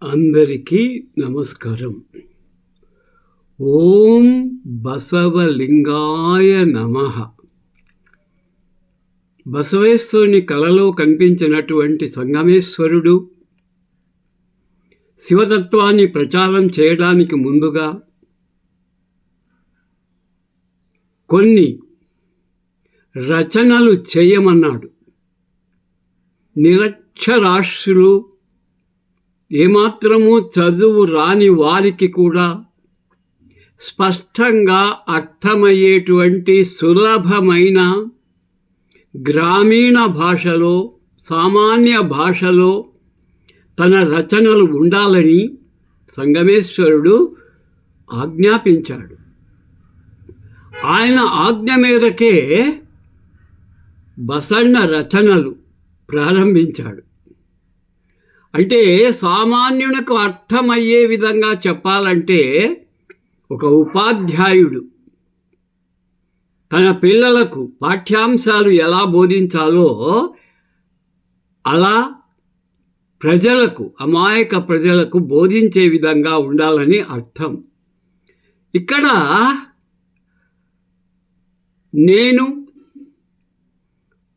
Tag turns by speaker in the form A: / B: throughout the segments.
A: అందరికీ నమస్కారం. ఓం బసవలింగాయ నమః. బసవేశ్వరుని కలలో కనిపించినటువంటి సంగమేశ్వరుడు శివతత్వాన్ని ప్రచారం చేయడానికి ముందుగా కొన్ని రచనలు చేయమన్నాడు. నిరక్షరాస్యులు, ఏమాత్రము చదువు రాని వారికి కూడా స్పష్టంగా అర్థమయ్యేటువంటి సులభమైన గ్రామీణ భాషలో, సామాన్య భాషలో తన రచనలు ఉండాలని సంగమేశ్వరుడు ఆజ్ఞాపించాడు. ఆయన ఆజ్ఞ మేరకే బసన్న రచనలు ప్రారంభించాడు. అంటే సామాన్యునికి అర్థమయ్యే విధంగా చెప్పాలంటే ఒక ఉపాధ్యాయుడు తన పిల్లలకు పాఠ్యాంశాలు ఎలా బోధించాలో అలా ప్రజలకు, అమాయక ప్రజలకు బోధించే విధంగా ఉండాలని అర్థం. ఇక్కడ నేను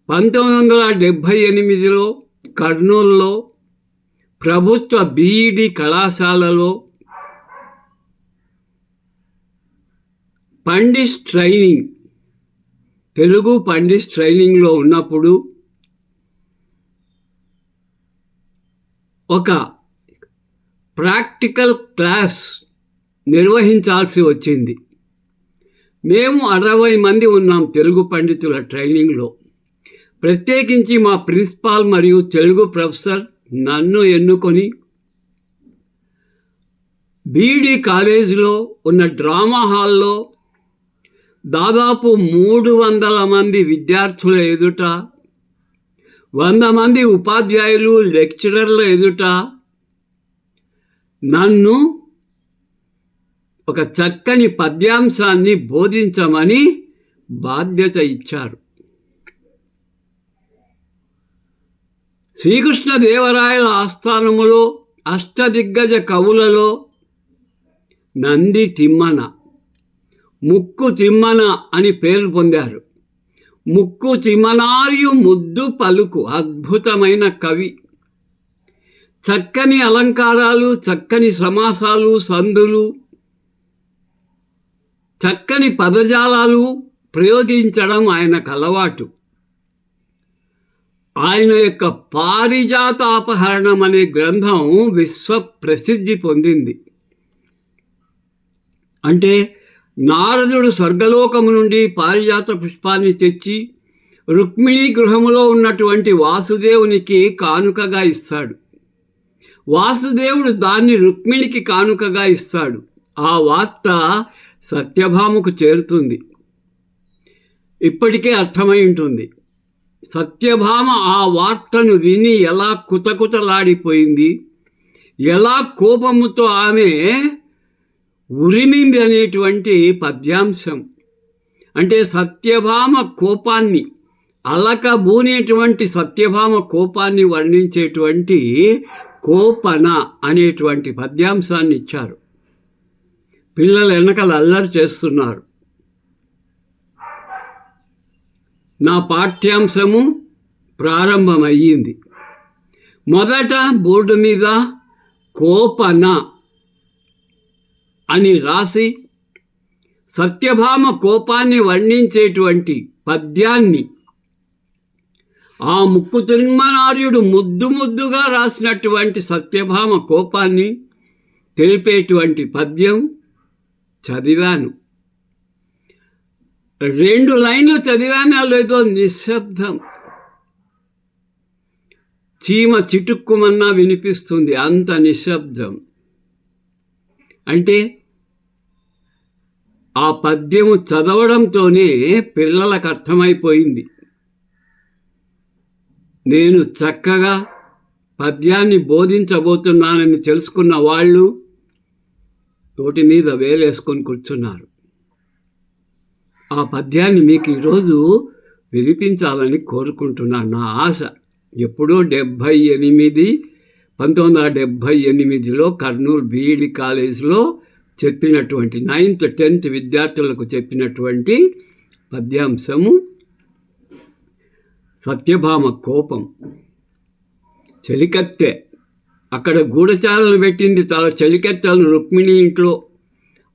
A: 1978లో కర్నూలులో ప్రభుత్వ బీఈడి కళాశాలలో పండిట్స్ ట్రైనింగ్, తెలుగు పండిట్స్ ట్రైనింగ్లో ఉన్నప్పుడు ఒక ప్రాక్టికల్ క్లాస్ నిర్వహించాల్సి వచ్చింది. మేము 60 మంది ఉన్నాం తెలుగు పండితుల ట్రైనింగ్లో. ప్రత్యేకించి మా ప్రిన్సిపాల్ మరియు తెలుగు ప్రొఫెసర్ నన్ను ఎన్నుకొని బీఈడి కాలేజీలో ఉన్న డ్రామా హాల్లో దాదాపు 300 మంది విద్యార్థుల ఎదుట, 100 మంది ఉపాధ్యాయులు, లెక్చరర్ల ఎదుట నన్ను ఒక చక్కని పద్యాంశాన్ని బోధించమని బాధ్యత ఇచ్చారు. శ్రీకృష్ణదేవరాయల ఆస్థానములో అష్టదిగ్గజ కవులలో నంది తిమ్మన, ముక్కు తిమ్మన అని పేరు పొందారు. ముక్కు తిమ్మనార్యు ముద్దు పలుకు అద్భుతమైన కవి. చక్కని అలంకారాలు, చక్కని సమాసాలు, సందులు, చక్కని పదజాలాలు ప్రయోగించడం ఆయనకు అలవాటు. ఆయన యొక్క పారిజాతాపహరణం అనే గ్రంథం విశ్వ ప్రసిద్ధి పొందింది. అంటే నారదుడు స్వర్గలోకము నుండి పారిజాత పుష్పాన్ని తెచ్చి రుక్మిణీ గృహములో ఉన్నటువంటి వాసుదేవునికి కానుకగా ఇస్తాడు. వాసుదేవుడు దాన్ని రుక్మిణికి కానుకగా ఇస్తాడు. ఆ వార్త సత్యభామకు చేరుతుంది. ఇప్పటికే అర్థమై ఉంటుంది. సత్యభామ ఆ వార్తను విని ఎలా కుతకుతలాడిపోయింది, ఎలా కోపముతో ఆమె ఉరిమింది అనేటువంటి పద్యాంశం. అంటే సత్యభామ కోపాన్ని, అలకబూనేటువంటి సత్యభామ కోపాన్ని వర్ణించేటువంటి కోపన అనేటువంటి పద్యాంశాన్ని ఇచ్చారు. పిల్లలు వెనకలు అల్లరి చేస్తున్నారు. నా పాఠ్యాంశము ప్రారంభమయ్యింది. మొదట బోర్డు మీద కోపన అని రాసి సత్యభామ కోపాన్ని వర్ణించేటువంటి పద్యాన్ని, ఆ ముక్కు తిమ్మనార్యుడు ముద్దు ముద్దుగా రాసినటువంటి సత్యభామ కోపాన్ని తెలిపేటువంటి పద్యం చదివాను. 2 లైన్లు చదివానో లేదో నిశ్శబ్దం. చీమ చిటుక్కుమన్నా వినిపిస్తుంది, అంత నిశ్శబ్దం. అంటే ఆ పద్యము చదవడంతోనే పిల్లలకు అర్థమైపోయింది. నేను చక్కగా పద్యాన్ని బోధించబోతున్నానని తెలుసుకున్న వాళ్ళు నోటి మీద వేలేసుకొని కూర్చున్నారు. ఆ పద్యాన్ని మీకు ఈరోజు వినిపించాలని కోరుకుంటున్నాను. నా ఆశ ఎప్పుడో 78 1978లో కర్నూలు బీఈడి కాలేజీలో చెప్పినటువంటి 9th 10th విద్యార్థులకు చెప్పినటువంటి పద్యాంశము సత్యభామ కోపం. చెలికత్తె అక్కడ గూఢచారులను పెట్టింది, తన చెలికత్తెలను రుక్మిణి ఇంట్లో.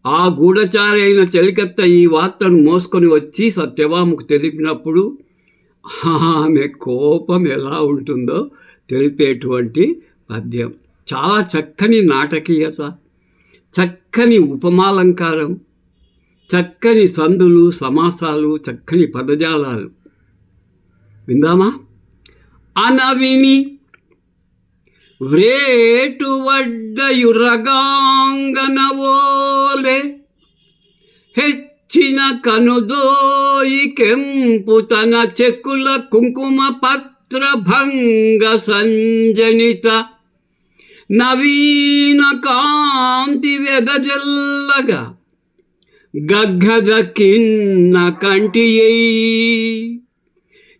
A: ఆ గూఢచారి అయిన చెలికత్త ఈ వార్తను మోసుకొని వచ్చి సత్యభామకు తెలిపినప్పుడు ఆమె కోపం ఎలా ఉంటుందో తెలిపేటువంటి పద్యం. చాలా చక్కని నాటకీయత, చక్కని ఉపమాలంకారం, చక్కని సందులు, సమాసాలు, చక్కని పదజాలాలు. విందామా? అనవిని వ్రేటు వడ్డయురగాంగనవోలే హెచ్చిన కనుదోయి కెంపు తన చెక్కుల కుంకుమ పత్ర భంగ సంజనిత నవీన కాంతి వెదజల్లగా గద్గద కిన్న కంటియై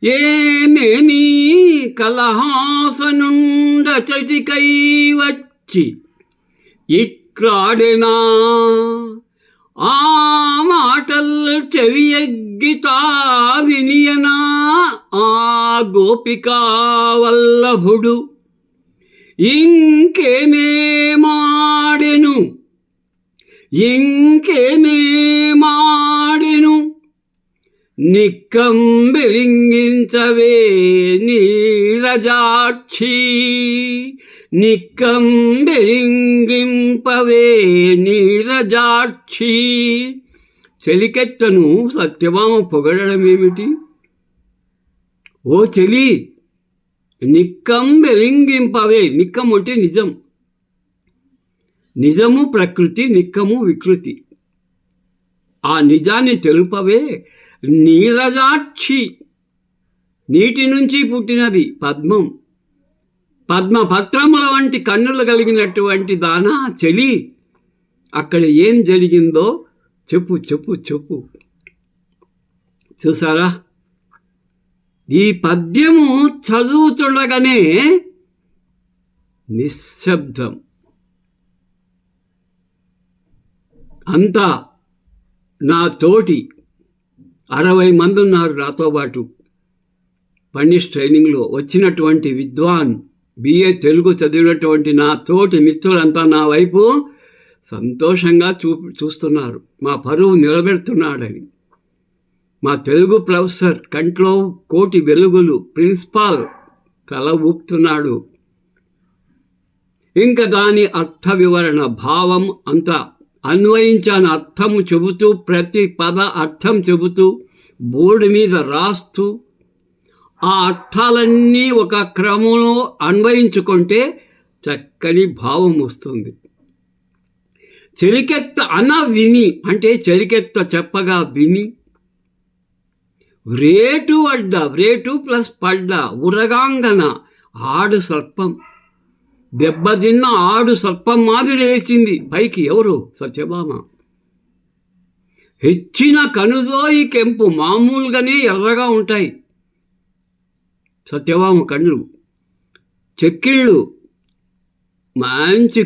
A: ఏమేమీ కలహాసనుండ చటికై వచ్చి ఇట్లాడెనా ఆ మాటలు చెవియగ్గితా వినియనా ఆ గోపికా వల్లభుడు ఇంకేమేమాడెను నిక్కంబెలింగించవే నీరజాక్షి నిక్కంబెలింగింపవే నీరజాక్షి. చెలికెత్తను సత్యభామ పొగడమేమిటి? ఓ చెలి, నిక్కంబెలింగింపవే. నిక్కం అంటే నిజం, నిజము ప్రకృతి, నిక్కము వికృతి. ఆ నిజాన్ని తెలుపవే నీరజాక్షి. నీటి నుంచి పుట్టినది పద్మం, పద్మపత్రముల వంటి కన్నులు కలిగినటువంటి దానా చెలి, అక్కడ ఏం జరిగిందో చెప్పు చెప్పు చెప్పు. చూసారా, ఈ పద్యము చదువుతుండగానే నిశ్శబ్దం. అంతా నా తోటి 60 మంది ఉన్నారు నాతో పాటు పనిష్ ట్రైనింగ్లో వచ్చినటువంటి విద్వాన్ బిఏ తెలుగు చదివినటువంటి నా తోటి మిత్రులంతా నా వైపు సంతోషంగా చూస్తున్నారు. మా పరువు నిలబెడుతున్నాడని. మా తెలుగు ప్రొఫెసర్ కంట్లో కోటి వెలుగులు, ప్రిన్సిపాల్ తల ఊపుతున్నాడు. ఇంకా దాని అర్థ వివరణ, భావం అంతా అన్వయించాను. అర్థము చెబుతూ, ప్రతి పద అర్థం చెబుతూ, బోర్డు మీద రాస్తూ, ఆ అర్థాలన్నీ ఒక క్రమంలో అన్వయించుకుంటే చక్కని భావం వస్తుంది. చెలికెత్త అన విని అంటే చెలికెత్త చెప్పగా విని, వ్రేటు అడ్డ, వ్రేటు ప్లస్ పడ్డ, ఉరగాంగన ఆడు సర్పం, దెబ్బతిన్న ఆడు సర్పం మాదిరి లేచింది పైకి. ఎవరు? సత్యభామ. హెచ్చిన కనుదోయి కెంపు, మామూలుగానే ఎర్రగా ఉంటాయి సత్యభామ కళ్ళు. చెక్కిళ్ళు మంచి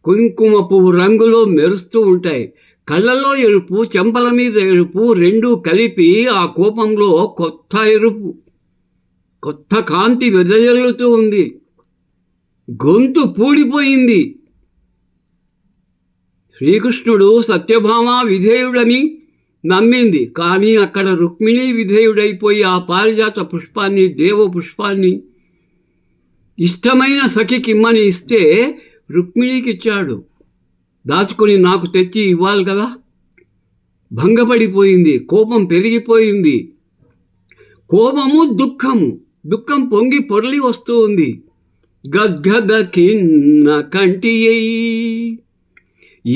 A: కుంకుమ పువ్వు రంగులో మెరుస్తూ ఉంటాయి. కళ్ళలో ఎరుపు, చెంపల మీద ఎరుపు, రెండూ కలిపి ఆ కోపంలో కొత్త ఎరుపు, కొత్త కాంతి వెదజల్లుతూ ఉంది. గొంతు పూడిపోయింది. శ్రీకృష్ణుడు సత్యభామ విధేయుడని నమ్మింది. కానీ అక్కడ రుక్మిణి విధేయుడైపోయి ఆ పారిజాత పుష్పాన్ని, దేవ పుష్పాన్ని ఇష్టమైన సఖికిమ్మని ఇస్తే రుక్మిణికి ఇచ్చాడు. దాచుకొని నాకు తెచ్చి ఇవ్వాలి కదా. భంగపడిపోయింది, కోపం పెరిగిపోయింది. కోపము దుఃఖము, దుఃఖం పొంగి పొరలి వస్తూ ఉంది. గద్గద కిన్న కంటియై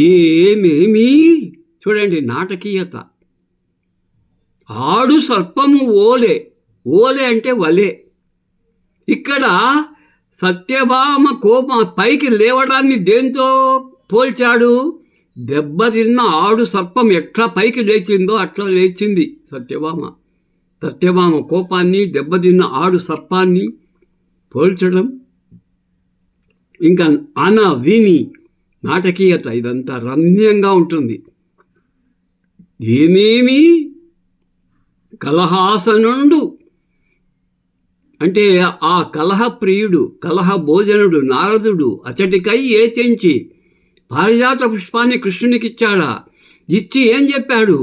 A: ఏమేమీ. చూడండి నాటకీయత. ఆడు సర్పము ఓలే, ఓలే అంటే వలే. ఇక్కడ సత్యభామ కోపం పైకి లేవడాన్ని దేంతో పోల్చాడు? దెబ్బతిన్న ఆడు సర్పం ఎట్లా పైకి లేచిందో అట్లా లేచింది సత్యభామ. సత్యభామ కోపాన్ని, దెబ్బతిన్న ఆడు సర్పాన్ని పోల్చడం, ఇంకా విని నాటకీయత, ఇదంతా రమ్యంగా ఉంటుంది. ఏమేమి కలహాసనుండు అంటే ఆ కలహప్రియుడు, కలహ భోజనుడు నారదుడు అచటికై ఏచెంచి పారిజాత పుష్పాన్ని కృష్ణునికిచ్చాడా? ఇచ్చి ఏం చెప్పాడు?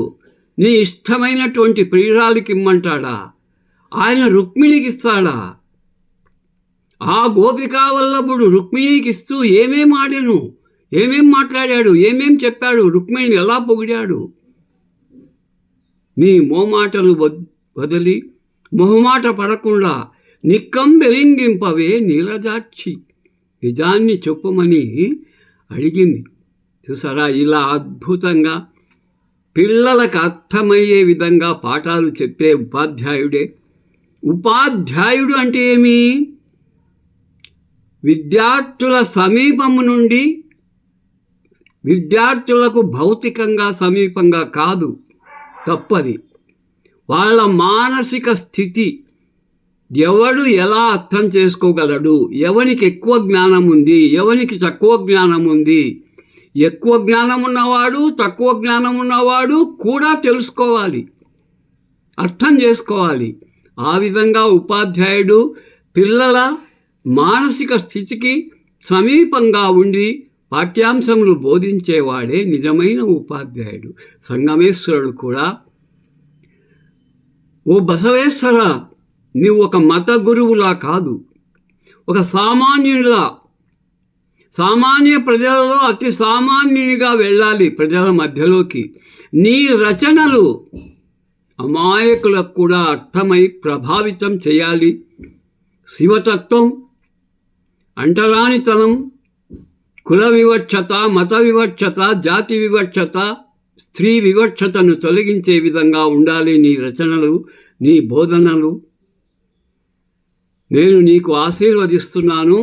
A: నీ ఇష్టమైనటువంటి ప్రియురాలికి ఇమ్మంటాడా? ఆయన రుక్మిణికి ఇస్తాడా? ఆ గోపికా వల్లభుడు రుక్మిణికి ఇస్తూ ఏమేం ఆడాను, ఏమేం మాట్లాడాడు, ఏమేం చెప్పాడు, రుక్మిణిని ఎలా పొగిడాడు? నీ మోమాటలు వదిలి మొహమాట పడకుండా నిక్కంబెరింగింపవే నీలజాక్షి, నిజాన్ని చెప్పమని అడిగింది. చూసారా, ఇలా అద్భుతంగా పిల్లలకు అర్థమయ్యే విధంగా పాఠాలు చెప్పే ఉపాధ్యాయుడే. ఉపాధ్యాయుడు అంటే ఏమి? విద్యార్థుల సమీపము నుండి, విద్యార్థులకు భౌతికంగా సమీపంగా కాదు, తప్పది. వాళ్ళ మానసిక స్థితి ఎవడు ఎలా అర్థం చేసుకోగలడు, ఎవనికి ఎక్కువ జ్ఞానం ఉంది, ఎవనికి తక్కువ జ్ఞానం ఉంది, ఎక్కువ జ్ఞానం ఉన్నవాడు తక్కువ జ్ఞానం ఉన్నవాడు కూడా తెలుసుకోవాలి, అర్థం చేసుకోవాలి. ఆ విధంగా ఉపాధ్యాయుడు పిల్లల మానసిక స్థితికి సమీపంగా ఉండి పాఠ్యాంశములు బోధించేవాడే నిజమైన ఉపాధ్యాయుడు. సంగమేశ్వరుడు కూడా, ఓ బసవేశ్వర, నీవు ఒక మత గురువులా కాదు, ఒక సామాన్యుడిలా, సామాన్య ప్రజలలో అతి సామాన్యునిగా వెళ్ళాలి ప్రజల మధ్యలోకి. నీ రచనలు అమాయకులకు కూడా అర్థమై ప్రభావితం చేయాలి. శివతత్వం, అంటరానితనం, కుల వివక్షత, మత వివక్షత, జాతి వివక్షత, స్త్రీ వివక్షతను తొలగించే విధంగా ఉండాలి నీ రచనలు, నీ బోధనలు. నేను నీకు ఆశీర్వదిస్తున్నాను.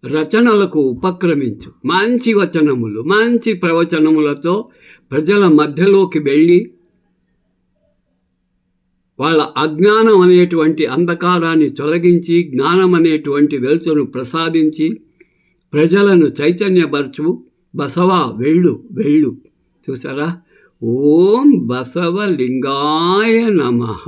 A: రచనలకు ఉపక్రమించు. మంచి వచనములు, మంచి ప్రవచనములతో ప్రజల మధ్యలోకి వెళ్ళి వాళ్ళ అజ్ఞానం అనేటువంటి అంధకారాన్ని తొలగించి జ్ఞానం అనేటువంటి వెలుతును ప్రసాదించి ప్రజలను చైతన్యపరచు. బసవ వెళ్ళు వెళ్ళు. చూసారా? ఓం బసవలింగాయ నమః.